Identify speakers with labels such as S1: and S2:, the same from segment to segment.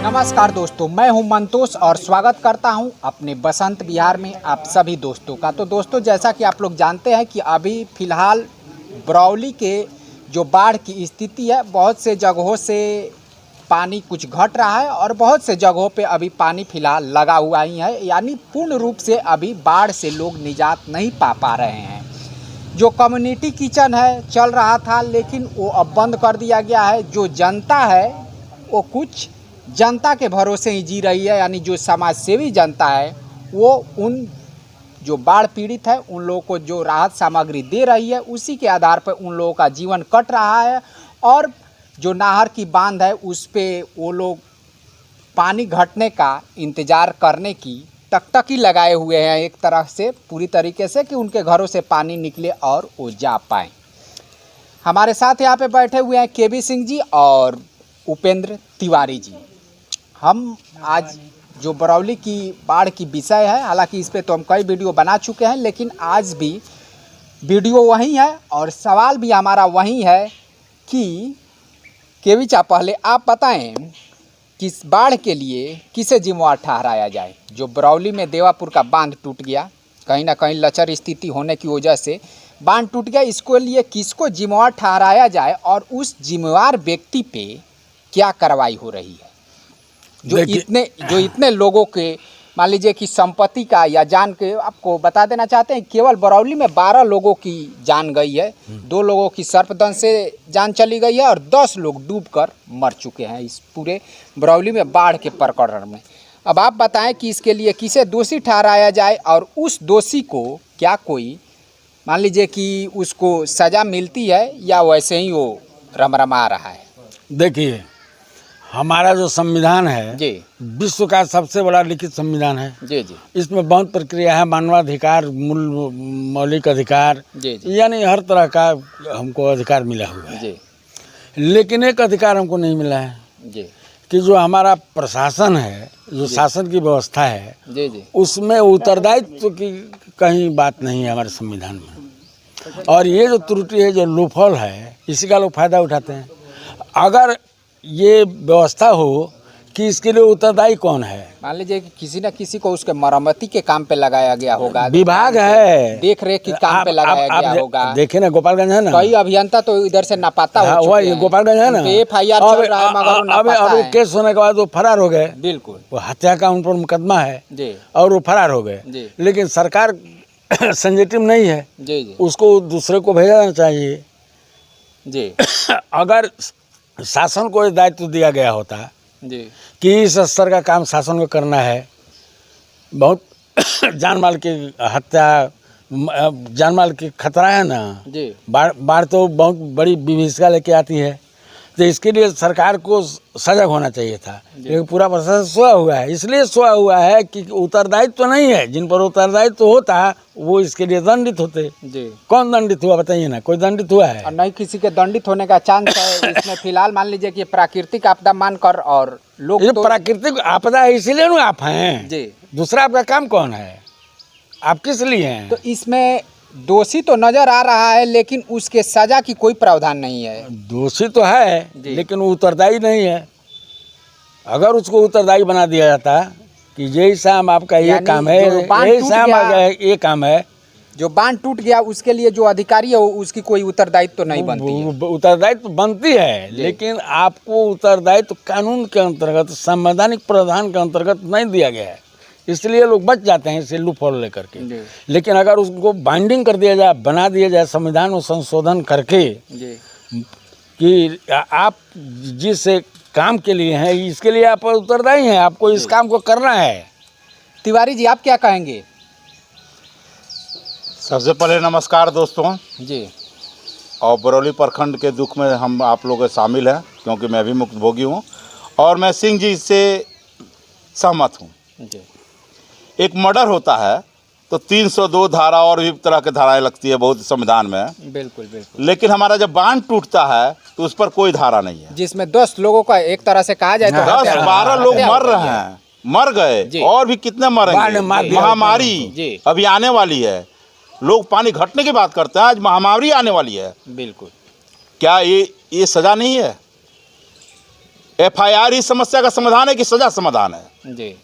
S1: नमस्कार दोस्तों, मैं हूं मंतोष और स्वागत करता हूं अपने बसंत बिहार में आप सभी दोस्तों का। तो दोस्तों, जैसा कि आप लोग जानते हैं कि अभी फ़िलहाल बरौली के जो बाढ़ की स्थिति है, बहुत से जगहों से पानी कुछ घट रहा है और बहुत से जगहों पे अभी पानी फ़िलहाल लगा हुआ ही है, यानी पूर्ण रूप से अभी बाढ़ से लोग निजात नहीं पा रहे हैं। जो कम्युनिटी किचन है चल रहा था, लेकिन वो अब बंद कर दिया गया है। जो जनता है वो कुछ जनता के भरोसे ही जी रही है, यानी जो समाज सेवी जनता है वो उन जो बाढ़ पीड़ित है उन लोगों को जो राहत सामग्री दे रही है, उसी के आधार पर उन लोगों का जीवन कट रहा है। और जो नहर की बांध है उस पे वो लोग पानी घटने का इंतज़ार करने की टकटकी लगाए हुए हैं, एक तरह से पूरी तरीके से, कि उनके घरों से पानी निकले और वो जा पाएँ। हमारे साथ यहाँ पे बैठे हुए हैं केबी सिंह जी और उपेंद्र तिवारी जी। हम आज जो बरौली की बाढ़ की विषय है, हालांकि इस पे तो हम कई वीडियो बना चुके हैं, लेकिन आज भी वीडियो वही है और सवाल भी हमारा वही है कि केवी चा, पहले आप बताएं कि इस बाढ़ के लिए किसे जिम्मेवार ठहराया जाए। जो बरौली में देवापुर का बांध टूट गया, कहीं ना कहीं लचर स्थिति होने की वजह से बांध टूट गया, इसको लिए किसको जिम्मेवार ठहराया जाए और उस जिम्मेवार व्यक्ति पे क्या कार्रवाई हो रही है। जो इतने लोगों के, मान लीजिए कि संपत्ति का या जान के, आपको बता देना चाहते हैं केवल बरौली में 12 लोगों की जान गई है, 2 लोगों की सर्पदंश से जान चली गई है और 10 लोग डूबकर मर चुके हैं इस पूरे बरौली में बाढ़ के प्रकरण में। अब आप बताएं कि इसके लिए किसे दोषी ठहराया जाए और उस दोषी को क्या कोई, मान लीजिए कि उसको सज़ा मिलती है या वैसे ही वो रमरमा रहा है।
S2: देखिए, हमारा जो संविधान है
S1: जी,
S2: विश्व का सबसे बड़ा लिखित संविधान है।
S1: जी जी,
S2: इसमें बहुत प्रक्रिया है, मानवाधिकार, मूल मौलिक अधिकार,
S1: जी जी,
S2: यानी हर तरह का हमको अधिकार मिला हुआ है।
S1: जी
S2: लेकिन एक अधिकार हमको नहीं मिला है
S1: जी,
S2: कि जो हमारा प्रशासन है, जो शासन की व्यवस्था है,
S1: जी जी,
S2: उसमें उत्तरदायित्व की कहीं बात नहीं है हमारे संविधान में। और ये जो त्रुटि है, जो लूपहोल है, इसी का लोग फायदा उठाते हैं। अगर ये व्यवस्था हो कि इसके लिए उत्तरदायी कौन है,
S1: मान लीजिए कि किसी न किसी को उसके मरम्मती के काम पे लगाया गया होगा,
S2: विभाग है,
S1: देख रेख के काम पे लगाया गया होगा।
S2: देखे ना, गोपालगंज है ना,
S1: कई अभियंता तो इधर से नापाता हो चुके
S2: वही
S1: हैं।
S2: गोपालगंज है ना,
S1: FIR चल रहा है मगर वो नापाता
S2: अब
S1: है।
S2: केस होने के बाद वो फरार हो गए।
S1: बिल्कुल,
S2: वो हत्या का उन पर मुकदमा है
S1: जी
S2: और वो फरार हो गए।
S1: जी,
S2: लेकिन सरकार संजेटिव नहीं है,
S1: जी जी,
S2: उसको दूसरे को भेजा जाना चाहिए।
S1: जी
S2: अगर शासन को दायित्व दिया गया होता
S1: जी,
S2: कि इस स्तर का काम शासन को करना है, बहुत जान माल की हत्या, जान माल की खतरा है ना,
S1: जी,
S2: बाढ़ तो बहुत बड़ी विभीषिका लेके आती है, तो इसके लिए सरकार को सजग होना चाहिए था। लेकिन पूरा प्रशासन सोया हुआ है, इसलिए सोया हुआ है कि उत्तरदायित्व तो नहीं है। जिन पर उत्तरदायित्व तो होता वो इसके लिए दंडित होते।
S1: जी।
S2: कौन दंडित हुआ बताइए ना, कोई दंडित हुआ है?
S1: और नहीं किसी के दंडित होने का चांस है इसमें फिलहाल। मान लीजिए कि प्राकृतिक आपदा मानकर, और लोग
S2: ये
S1: तो
S2: प्राकृतिक आपदा है, इसीलिए ना आप हैं
S1: जी,
S2: दूसरा आपका काम कौन है, आप किस लिए हैं?
S1: तो इसमें दोषी तो नजर आ रहा है, लेकिन उसके सजा की कोई प्रावधान नहीं है।
S2: दोषी तो है लेकिन वो उत्तरदायी नहीं है। अगर उसको उत्तरदायी बना दिया जाता कि यही शाम आपका ये काम है, यही शाम ये काम है,
S1: जो बांध टूट गया उसके लिए जो अधिकारी है उसकी कोई उत्तरदायित्व तो नहीं बनती है।
S2: उत्तरदायित्व बनती है, लेकिन आपको उत्तरदायित्व कानून के अंतर्गत, संवैधानिक प्रावधान के अंतर्गत नहीं दिया गया है, इसलिए लोग बच जाते हैं इसे लूपहोल लेकर के। लेकिन अगर उसको बाइंडिंग कर दिया जाए, बना दिया जाए संविधान में संशोधन करके कि आप जिस काम के लिए हैं, इसके लिए आप उत्तरदायी हैं, आपको इस काम को करना है।
S1: तिवारी जी, आप क्या कहेंगे?
S3: सबसे पहले नमस्कार दोस्तों
S1: जी,
S3: और बरौली प्रखंड के दुख में हम आप लोग शामिल हैं, क्योंकि मैं भी मुक्तभोगी हूँ और मैं सिंह जी से सहमत हूँ। एक मर्डर होता है तो 302 धारा और भी तरह की धाराएं लगती है बहुत संविधान में।
S1: बिल्कुल बिल्कुल।
S3: लेकिन हमारा जब बांध टूटता है तो उस पर कोई धारा नहीं है,
S1: जिसमें 10 लोगों का एक तरह से कहा जाए तो
S3: 10-12 लोग मर रहे हैं, मर गए और भी कितने मरेंगे। महामारी अभी आने वाली है, लोग पानी घटने की बात करते हैं, आज महामारी आने वाली है।
S1: बिल्कुल।
S3: क्या ये सजा नहीं है? FIR इस समस्या का समाधान है कि सजा समाधान है?
S1: जी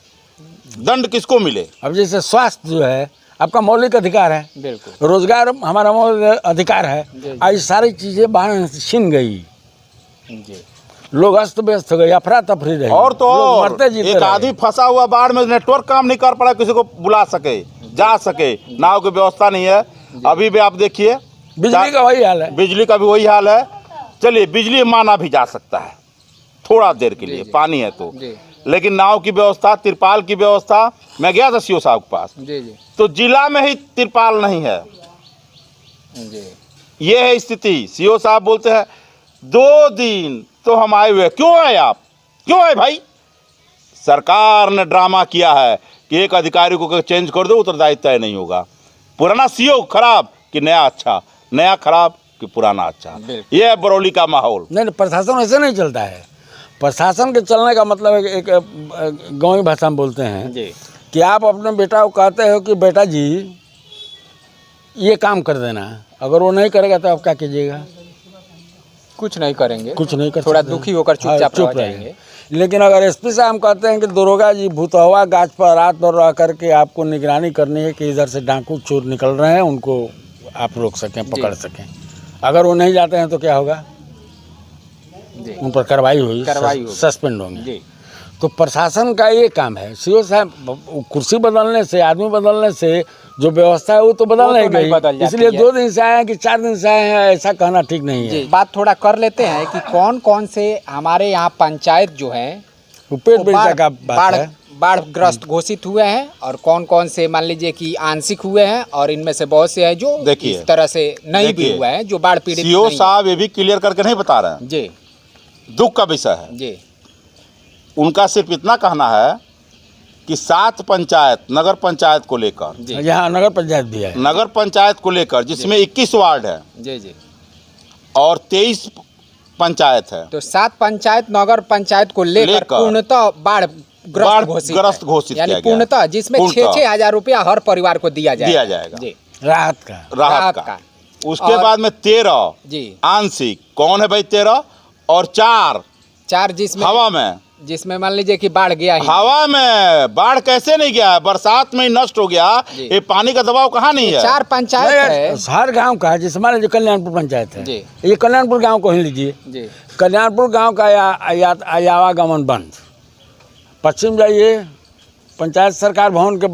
S3: दंड किसको मिले?
S2: अब जैसे स्वास्थ्य जो है आपका मौलिक अधिकार है,
S1: बिल्कुल
S2: रोजगार हमारा मौलिक अधिकार है,
S1: जी।
S2: आज सारी चीजें बाहर छीन गई,
S1: जी
S2: लोग अस्त व्यस्त हो गए, अफरा तफरी रही,
S3: और तो
S2: लोग
S3: और
S2: मरते जीते
S3: एक
S2: रहे।
S3: आदमी फंसा हुआ बाढ़ में, नेटवर्क काम नहीं कर पड़ा, किसी को बुला सके जा सके, नाव की व्यवस्था नहीं है। अभी भी आप देखिए
S2: बिजली का वही हाल है।
S3: बिजली का भी वही हाल है। चलिए बिजली माना भी जा सकता है थोड़ा देर के लिए, पानी है तो,
S1: जी
S3: लेकिन नाव की व्यवस्था, तिरपाल की व्यवस्था, मैं गया था सीओ साहब के पास,
S1: जी जी
S3: तो जिला में ही तिरपाल नहीं है।
S1: जी
S3: ये है स्थिति। सीओ साहब बोलते हैं 2 दिन तो हम आए हुए, क्यों आए आप, क्यों आए भाई? सरकार ने ड्रामा किया है कि एक अधिकारी को चेंज कर दो, उत्तरदायित्व तय नहीं होगा। पुराना सीओ खराब कि नया अच्छा, नया खराब कि पुराना अच्छा, ये है बरौली का माहौल।
S2: नहीं, प्रशासन ऐसे नहीं चलता है। प्रशासन के चलने का मतलब है कि एक गाँवी भाषा में बोलते हैं
S1: जी
S2: कि आप अपने बेटा को कहते हो कि बेटा जी ये काम कर देना, अगर वो नहीं करेगा तो आप क्या कीजिएगा?
S1: कुछ नहीं करेंगे,
S2: कुछ नहीं कर
S1: थोड़ा
S2: सकते।
S1: दुखी होकर
S2: हाँ,
S1: चुपचाप
S2: चुप
S1: रह जाएंगे।
S2: लेकिन अगर एसपी साहब हम कहते हैं कि दरोगा जी भूतहवा गाछ पर रात भर रह करके आपको निगरानी करनी है कि इधर से डाकू चोर निकल रहे हैं, उनको आप रोक सकें, पकड़ सकें, अगर वो नहीं जाते हैं तो क्या होगा?
S1: जी
S2: उन पर कार्रवाई होगी,
S1: होगी।
S2: सस्पेंड होंगे।
S1: जी
S2: तो प्रशासन का ये काम है। सीओ साहब कुर्सी बदलने से, आदमी बदलने से जो व्यवस्था है वो तो बदल नहीं
S1: नहीं बदल
S2: गई।
S1: जाती
S2: इसलिए
S1: है।
S2: 2 दिन से आए हैं कि 4 दिन से आए हैं, ऐसा कहना ठीक नहीं है।
S1: जी बात थोड़ा कर लेते हैं कि कौन कौन से हमारे यहाँ पंचायत जो है
S2: वो पेट
S1: वो
S2: बेचा का बात है।
S1: बाढ़ग्रस्त घोषित हुए हैं, और कौन कौन से मान लीजिए कि आंशिक हुए हैं, और इनमें से बहुत से हैं जो
S3: देखिए,
S1: इस तरह से नहीं भी
S3: देखिए,
S1: हुए हैं, जो बाढ़ पीड़ित
S3: सीओ
S1: नहीं
S3: साहब ये भी क्लियर करके नहीं बता रहे हैं।
S1: हैं। जी
S3: दुख का विषय है।
S1: जी
S3: उनका सिर्फ इतना कहना है कि 7 पंचायत, नगर पंचायत को लेकर,
S1: जी
S2: यहाँ नगर पंचायत भी है।
S3: नगर पंचायत को लेकर जिसमें 21 वार्ड है
S1: जी जी
S3: और 23 पंचायत है,
S1: तो 7 पंचायत नगर पंचायत को लेकर पूर्णतः
S3: बाढ़ग्रस्त घोषित
S1: यानी
S3: किया गया।
S1: पूर्णतः जिसमें 6-6 हजार रुपया हर परिवार को दिया
S3: जाएगा।
S1: जी
S2: राहत का।
S3: राहत का। उसके
S1: और-
S3: बाद में 13
S1: जी
S3: आंशिक, कौन है भाई 13, और 4
S1: जिसमें जिसमें मान लीजिए कि बाढ़ गया ही
S3: हवा में। बाढ़ कैसे नहीं गया? बरसात में ही नष्ट हो गया।
S1: जी।
S3: ये पानी का दबाव कहाँ नहीं है?
S1: 4 पंचायत है।
S2: हर गांव का, जैसे मान लीजिए कल्याणपुर पंचायत है,
S1: जी।
S2: ये कल्याणपुर गांव को ही लीजिए।
S1: जी
S2: कल्याणपुर गांव का आवागमन बंद। पश्चिम जाइए, पंचायत सरकार भवन के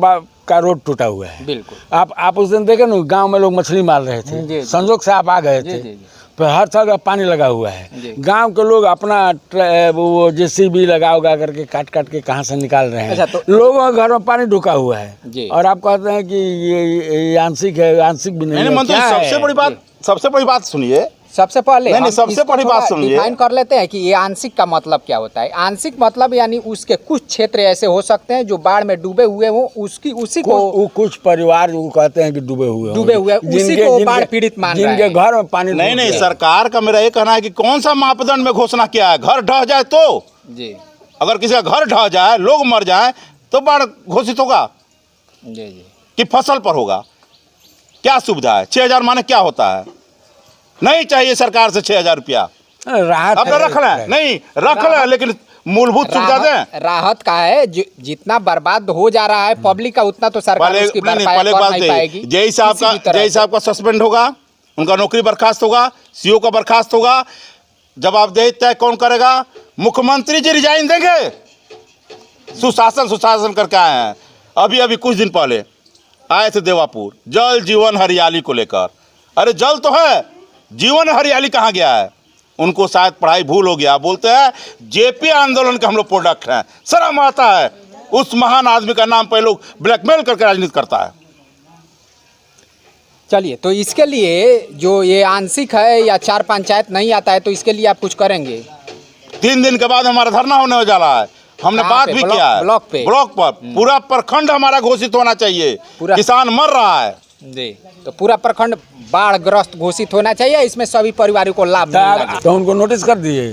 S2: का रोड टूटा हुआ है।
S1: बिल्कुल
S2: आप उस दिन देखे ना, गांव में लोग मछली मार रहे
S1: जी,
S2: थे,
S1: जी।
S2: संजोग से आप आ गए
S1: जी,
S2: थे।
S1: जी, जी।
S2: तो हर तरह पानी लगा हुआ
S1: जी।
S2: है। गांव के लोग अपना वो जेसीबी लगा उगा करके काट काट के कहाँ से निकाल रहे हैं।
S1: अच्छा, तो
S2: लोगों के घर में पानी ढुका हुआ है,
S1: जी।
S2: और आप कहते हैं कि ये आंशिक है, आंशिक भी नहीं है।
S3: मंत्री,
S2: क्या
S3: सबसे
S2: है?
S3: बड़ी बात सुनिए।
S1: सबसे पहले
S3: नहीं,
S1: हम
S3: सबसे
S1: इसको
S3: बड़ी बात
S1: थोड़ा
S3: सुनिए।
S1: डिफाइन कर लेते हैं कि ये आंशिक का मतलब क्या होता है। आंशिक मतलब यानी उसके कुछ क्षेत्र ऐसे हो सकते हैं जो बाढ़ में डूबे हुए हो, उसी को
S2: कुछ परिवार वो कहते हैं कि डूबे हुए
S1: उसी को बाढ़ पीड़ित मान रहे
S2: जिनके
S1: हैं।
S2: घर में पानी
S3: नहीं
S2: घुस
S3: नहीं,
S2: गया।
S3: सरकार का मेरा ये कहना है कि कौन सा मापदंड में घोषणा किया है? घर ढह जाए तो,
S1: जी
S3: अगर किसी का घर ढह जाए, लोग मर जाए, तो बाढ़ घोषित होगा
S1: जी जी
S3: कि फसल पर होगा? क्या सुविधा है? 6,000 माने क्या होता है? नहीं चाहिए सरकार से 6,000 रुपया।
S2: राहत
S3: अपना रख लें, नहीं रख लें, लेकिन मूलभूत सुविधा दें।
S1: राहत का है, जितना बर्बाद हो जा रहा है पब्लिक का, उतना तो सरकार उसकी भरपाई कर नहीं पाएगी।
S3: जय साहब का सस्पेंड होगा, उनका नौकरी बर्खास्त होगा, सीओ का बर्खास्त होगा, जवाबदेही तय कौन करेगा? मुख्यमंत्री जी रिजाइन देंगे। सुशासन करके आए हैं। अभी कुछ दिन पहले आए थे देवापुर, जल जीवन हरियाली को लेकर। अरे जल तो है, जीवन हरियाली कहाँ गया है? उनको शायद पढ़ाई भूल हो गया। बोलते हैं जेपी आंदोलन के हम लोग प्रोडक्ट हैं। शर्म आता है उस महान आदमी का नाम पे लोग ब्लैकमेल करके राजनीति करता है।
S1: चलिए, तो इसके लिए जो ये आंशिक है या 4 पंचायत नहीं आता है, तो इसके लिए आप कुछ करेंगे?
S3: 3 दिन के बाद हमारा धरना होने जा रहा है। हमने
S1: कहाँ
S3: बात
S1: पे?
S3: भी किया है ब्लॉक पर। पूरा प्रखंड हमारा घोषित होना चाहिए। किसान मर रहा है
S1: जी, तो पूरा प्रखंड बाढ़ग्रस्त घोषित होना चाहिए। इसमें सभी परिवारों को लाभ मिलना चाहिए।
S2: तो उनको नोटिस कर दिए।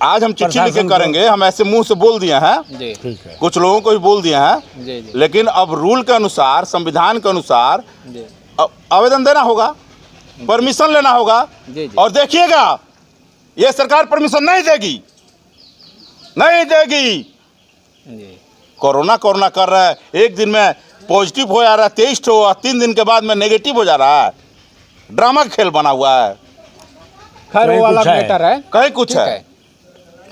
S3: आज हम चिट्ठी लिख के करेंगे। हम ऐसे मुंह से बोल दिए हैं
S1: जी,
S2: ठीक है।
S3: कुछ लोगों को भी बोल दिए हैं,
S1: जी जी
S3: लेकिन अब रूल के अनुसार, संविधान के अनुसार
S1: जी
S3: आवेदन देना होगा, परमिशन लेना होगा।
S1: जी जी।
S3: और देखिएगा, ये सरकार परमिशन नहीं देगी। नहीं देगी।
S1: जी
S3: कोरोना कोरोना कर रहा है, एक दिन में पॉजिटिव हो जा रहा है 23 हो, और 3 दिन के बाद में नेगेटिव हो जा रहा है। ड्रामा का खेल बना हुआ है।
S1: खैर वो
S2: कहीं
S1: अलग
S2: कुछ है।
S1: मैटर है,
S3: कहीं कुछ
S1: ठीक
S3: है।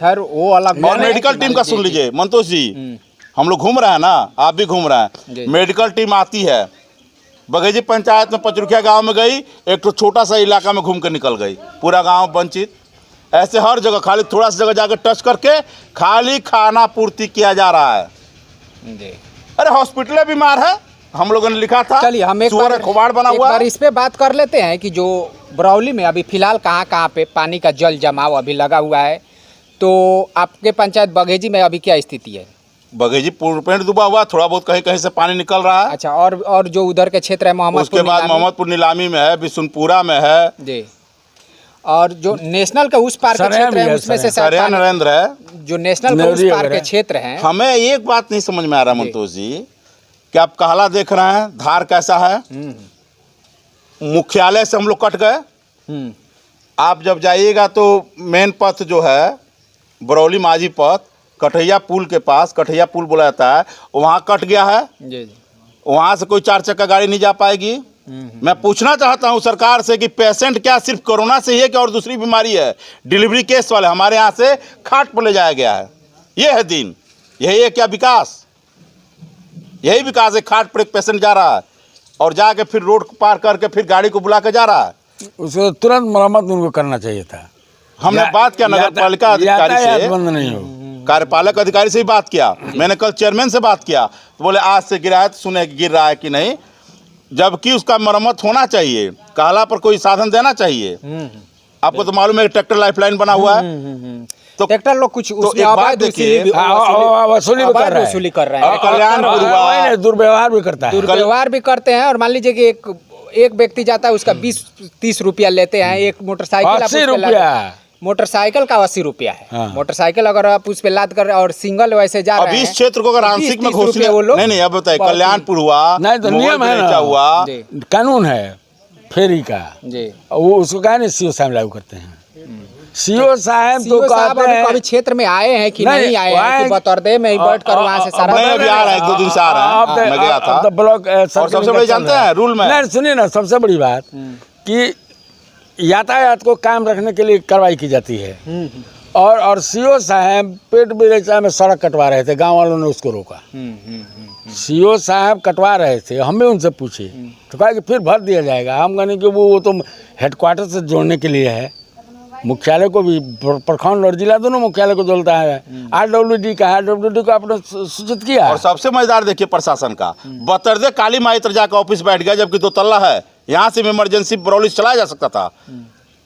S1: खैर वो अलग
S3: और
S1: मैटर है
S3: मेडिकल
S1: कि
S3: टीम
S1: मान
S3: का सुन लीजिए मंतोष जी, हम लोग घूम रहे हैं ना, आप भी घूम रहे
S1: जी।
S3: हैं। मेडिकल टीम आती है, बघेजी पंचायत में पचरुखिया गांव में गई, एक तो छोटा सा इलाका में घूम कर निकल गई, पूरा गांव वंचित। ऐसे हर जगह खाली थोड़ा सा जगह जाकर टच करके खाली खाना पूर्ति किया जा रहा है।
S1: जी।
S3: अरे हॉस्पिटलें बीमार है, हम लोगों ने लिखा था।
S1: चलिए हम एक
S3: सुअर खोबाड़ बना
S1: एक
S3: हुआ
S1: बार
S3: है।
S1: इस पे बात कर लेते हैं कि जो बरौली में अभी फिलहाल कहाँ कहाँ पे पानी का जल जमाव अभी लगा हुआ है। तो आपके पंचायत बघेजी में अभी क्या स्थिति है?
S3: बघेजी पूर्ण डूबा हुआ, थोड़ा बहुत कहीं कहीं से पानी निकल रहा है।
S1: अच्छा, और जो उधर के क्षेत्र है मोहम्मदपुर,
S3: उसके बाद मोहम्मदपुर नीलामी में है, बिशुनपुरा में है,
S1: जी, और जो नेशनल के उस पार के
S2: सरेया
S1: क्षेत्र
S2: भी
S1: है
S2: है,
S1: उसमें से
S3: सरिया
S1: शायद
S3: नरेंद्र है।
S1: जो नेशनल के उस
S2: नेवरी
S1: पार के
S2: वगैरह।
S1: क्षेत्र हैं।
S3: हमें एक बात नहीं समझ में आ रहा मंतोष जी, कि आप कहला देख रहे हैं, धार कैसा है। मुख्यालय से हम लोग कट गए।
S1: हम्म,
S3: आप जब जाइएगा तो मेन पथ जो है बरौली माझी पथ, कठैया पुल के पास, कठैया पुल बोला जाता है, वहाँ कट गया है।
S1: जी जी।
S3: वहाँ से कोई 4 चक्का गाड़ी नहीं जा पाएगी। मैं पूछना चाहता हूँ सरकार से कि पेशेंट क्या सिर्फ कोरोना से ही है कि और दूसरी बीमारी है? डिलीवरी केस वाले हमारे यहाँ से खाट पर ले जाया गया है। ये है दिन, यही है क्या विकास? यही विकास है, खाट पर एक पेशेंट जा रहा है और जाके फिर रोड पार करके फिर गाड़ी को बुला के जा रहा है।
S2: उसको तुरंत मरम्मत उनको करना चाहिए था।
S3: हमने बात किया नगर पालिका अधिकारी
S2: यातायात
S3: से,
S2: बंद नहीं हो।
S3: कार्यपालक अधिकारी से ही बात किया। मैंने कल चेयरमैन से बात किया तो बोले आज से गिरा है, तो सुने गिर रहा है कि नहीं, जबकि उसका मरम्मत होना चाहिए, कहला पर कोई साधन देना चाहिए। आपको तो मालूम है ट्रैक्टर लाइफलाइन बना हुआ है। तो
S1: ट्रैक्टर लोग कुछ उसमें
S3: एक बात
S1: अवैध
S3: देखिए,
S2: वसूली भी कर रहा है।
S1: वसूली कर रहे हैं।
S3: कल्याणपुर हुआ,
S2: दुर्व्यवहार भी करता है।
S1: दुर्व्यवहार भी करते हैं। और मान लीजिए कि एक व्यक्ति जाता है, उसका 20-30 रुपया लेते हैं। एक मोटरसाइकिल आप
S2: 80
S1: उस पे लाद-
S2: रुपया।
S1: मोटरसाइकिल का 80 रुपया है।
S2: हाँ।
S1: मोटरसाइकिल अगर आप उस पे लाद कर और सिंगल वैसे जा
S3: अब
S1: रहे हैं,
S3: इस क्षेत्र को अगर
S1: तो
S3: आंशिक में
S1: 20-30 रुपये
S3: घोषणा
S1: वो लोग
S3: नहीं, अब बताइए,
S1: बहुत-
S3: कल्याणपुर हुआ,
S2: नहीं तो
S3: मुगल
S2: नियम है
S3: गलीचा
S2: ना,
S3: हुआ,
S1: जी
S2: कानून है फेरी का,
S1: जी।
S2: वो उसको क्या नहीं सीओ साहब लागू करते हैं। सीओ साहब तो
S1: सीओ साहब
S2: कहते
S1: अभी
S2: हैं
S1: कभी क्षेत्र में आए हैं कि
S2: नहीं,
S1: नहीं आए हैं कि
S2: आए-
S1: बतौर दे में ही बैठ कर वहाँ से सारा
S3: मैं भी आ रहा है, 1-2 दिन से आ रहा है, मैं गया था।
S2: ब्लॉक
S3: और सबसे बड़ी जानते हैं रूल में,
S2: नहीं सुनिए ना, सबसे बड़ी बात कि यातायात को कायम रखने के लिए कार्रवाई की जाती है। और सीओ साहब पेट बिरेचा में सड़क कटवा रहे थे, गांव वालों ने उसको रोका। सीओ साहब कटवा रहे थे, हमें उनसे पूछे तो कहा कि फिर भर दिया जाएगा। हम कहने कि वो तो हेडक्वार्टर से जोड़ने के लिए है, मुख्यालय को भी, प्रखंड और जिला दोनों मुख्यालय को जोड़ता है। RWD का, RWD को आपने सूचित किया।
S3: और सबसे मजेदार देखिए प्रशासन का, बतरदे काली माई तर जाकर ऑफिस बैठ गया, जबकि 2 तल्ला है, यहाँ से भी इमरजेंसी बरौली चलाया जा सकता था।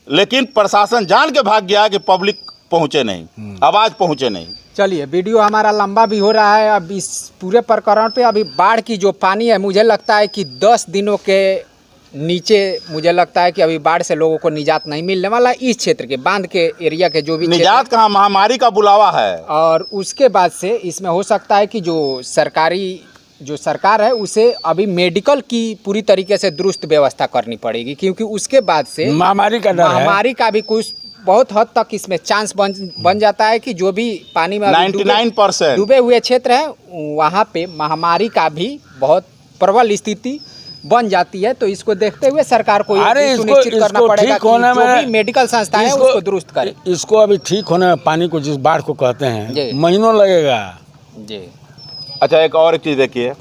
S3: लेकिन प्रशासन जान के भाग गया कि पब्लिक पहुंचे नहीं, आवाज पहुंचे नहीं।
S1: चलिए, वीडियो हमारा लंबा भी हो रहा है। अब इस पूरे प्रकरण पे अभी बाढ़ की जो पानी है, मुझे लगता है कि 10 दिनों के नीचे मुझे लगता है कि अभी बाढ़ से लोगों को निजात नहीं मिलने वाला। इस क्षेत्र के बांध के एरिया के जो भी क्षेत्र
S3: निजात कहाँ, महामारी का बुलावा है।
S1: और उसके बाद से इसमें हो सकता है कि जो सरकार है उसे अभी मेडिकल की पूरी तरीके से दुरुस्त व्यवस्था करनी पड़ेगी, क्योंकि उसके बाद से
S2: महामारी का डर है।
S1: महामारी का भी कुछ बहुत हद तक इसमें चांस बन जाता है कि जो भी पानी में अभी
S3: 99%
S1: डूबे हुए क्षेत्र हैं वहाँ पे महामारी का भी बहुत प्रबल स्थिति बन जाती है। तो इसको देखते हुए सरकार को ये भी सुनिश्चित करना पड़ेगा कि जो भी मेडिकल संस्थाएं हैं उसको दुरुस्त करें।
S2: इसको अभी ठीक होने में पानी को, जिस बाढ़ को कहते
S1: जी।
S2: हैं, महीनों लगेगा
S1: जी।
S3: अच्छा, एक और चीज़ देखिए,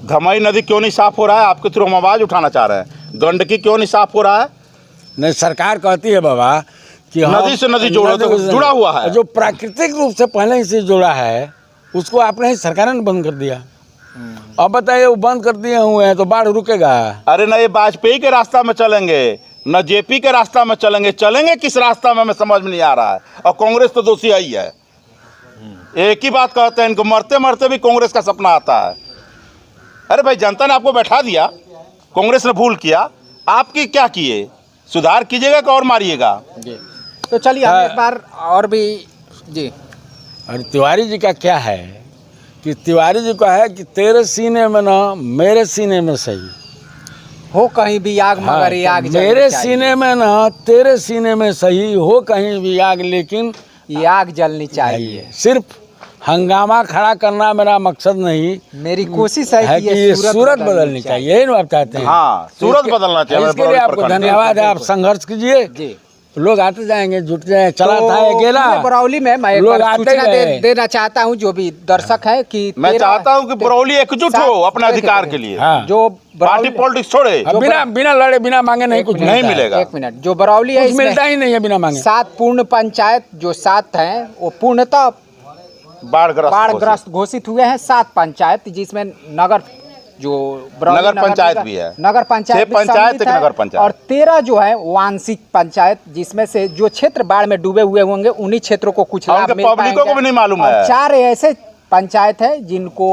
S3: धमई नदी क्यों नहीं साफ हो रहा है? आपके थ्रू हम आवाज़ उठाना चाह रहे हैं। गंडकी क्यों नहीं साफ हो रहा है?
S2: नहीं, सरकार कहती है बाबा कि
S3: नदी से नदी जोड़ो, तो जुड़ा हुआ है।
S2: जो प्राकृतिक रूप से पहले ही से जुड़ा है उसको आपने ही सरकार ने बंद कर दिया। अब बताइए, वो बंद कर दिए हुए हैं तो बाढ़ रुकेगा? अरे
S3: न ये वाजपेयी के रास्ता में चलेंगे, न जेपी के रास्ता में चलेंगे किस रास्ता में हमें समझ में नहीं आ रहा है। और कांग्रेस तो दोषी आई है। एक ही बात कहते हैं, इनको मरते मरते भी कांग्रेस का सपना आता है। अरे भाई, जनता ने आपको बैठा दिया, कांग्रेस ने भूल किया, आपकी क्या किए? सुधार कीजिएगा कि और मारिएगा?
S1: तो चलिए हम एक बार और भी जी।
S2: और तिवारी जी का क्या है कि तिवारी जी का है कि तेरे सीने में ना मेरे सीने में सही
S1: हो कहीं भी आग, मगर ये आग जलनी
S2: मेरे
S1: चाहिए।
S2: सीने में ना तेरे सीने में सही हो कहीं भी आग, लेकिन
S1: ये आग जलनी चाहिए।
S2: सिर्फ हंगामा खड़ा करना मेरा मकसद नहीं,
S1: मेरी कोशिश है कि
S2: ये सूरत बदलनी चाहिए। यही ना आप चाहते हैं?
S3: हाँ, सूरत बदलना चाहिए।
S2: इसके लिए आपको धन्यवाद है, आप संघर्ष कीजिए,
S1: जी।
S2: लोग आते जाएंगे, जुट जाए। चला
S1: तो
S2: था अकेला,
S1: पूरे बरौली में मैं एक
S2: लोग
S1: बार
S2: आते
S1: सूचना
S2: गए।
S1: देना चाहता हूँ जो भी दर्शक है कि
S3: मैं चाहता हूँ कि बरौली एकजुट हो अपने अधिकार के लिए।
S2: हाँ।
S1: जो
S3: पार्टी पॉलिटिक्स छोड़े,
S2: अब बिना लड़े बिना मांगे नहीं कुछ
S3: नहीं मिलेगा।
S1: एक मिनट, जो बरौली है
S2: कुछ मिलता ही नहीं है बिना मांगे।
S1: 7 पूर्ण पंचायत जो 7 हैं वो पूर्णतः बाढ़ग्रस्त घोषित हुए हैं। 7 पंचायत जिसमें नगर जो
S3: नगर पंचायत भी है,
S1: नगर पंचायत
S3: 6 पंचायत एक नगर पंचायत
S1: और 13 जो है वांशिक पंचायत, जिसमें से जो क्षेत्र बाढ़ में डूबे हुए होंगे उन्हीं क्षेत्रों को कुछ लाभ मिल
S3: पब्लिकों
S1: पाएंगे।
S3: को भी नहीं मालूम है।
S1: और 4 ऐसे पंचायत है जिनको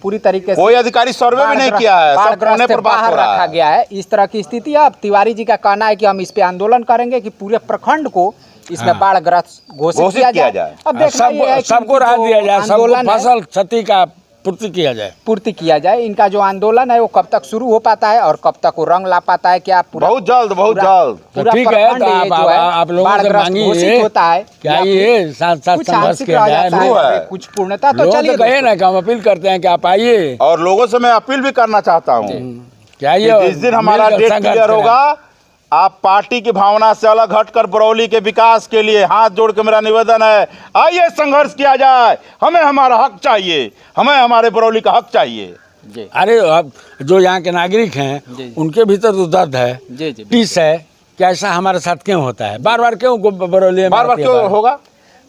S1: पूरी तरीके से
S3: कोई अधिकारी सर्वे भी नहीं किया है, सब कोने पर बात हो रहा
S1: रखा
S3: है।
S1: गया है। इस तरह की स्थिति है। अब तिवारी जी का कहना है कि हम इस पे आंदोलन करेंगे कि पूरे प्रखंड को इसमें बाढ़ग्रस्त घोषित किया जाए। अब देखना ये है कि
S2: सबको राहत दिया जाए, सबको
S1: आंदोलन है,
S2: फसल क्षति का पूर्ति किया जाए।
S1: इनका जो आंदोलन है वो कब तक शुरू हो पाता है और कब तक वो रंग ला पाता है, क्या पूरा
S3: बहुत जल्द
S1: पूरा
S2: ठीक है।
S1: प्रखंड
S2: तो
S1: ये जो है
S2: आप लोगों से
S1: बाढ़ग्रस्त
S2: मांगिए
S1: घोषित होता है,
S2: क्या ये साथ साथ
S1: कुछ
S2: संघर्ष
S1: आंशिक
S2: किया
S1: रह
S2: जाए।
S1: जाता है, कुछ पूर्णता तो चलिए
S2: कहे ना कि हम अपील करते हैं कि आप आइए,
S3: और लोगों से मैं अपील भी करना चाहता हूँ
S2: क्या
S3: कि
S2: ये
S3: जिस दिन हमारा डेट क्लियर होगा, आप पार्टी की भावना से अलग हटकर बरौली के विकास के लिए हाथ जोड़ के मेरा निवेदन है, आइए संघर्ष किया जाए। हमें हमारा हक चाहिए, हमें हमारे बरौली का हक चाहिए।
S2: अरे अब जो यहाँ के नागरिक हैं उनके भीतर तो दर्द है, टीस है कि ऐसा हमारे साथ क्यों होता है, बार बार क्यों बरौली में
S3: बार क्यों होगा।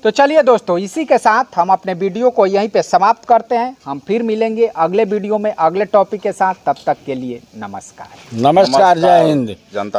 S1: तो चलिए दोस्तों, इसी के साथ हम अपने वीडियो को यहीं पे समाप्त करते हैं। हम फिर मिलेंगे अगले वीडियो में अगले टॉपिक के साथ। तब तक के लिए नमस्कार।
S2: नमस्कार, जय हिंद।
S3: जनता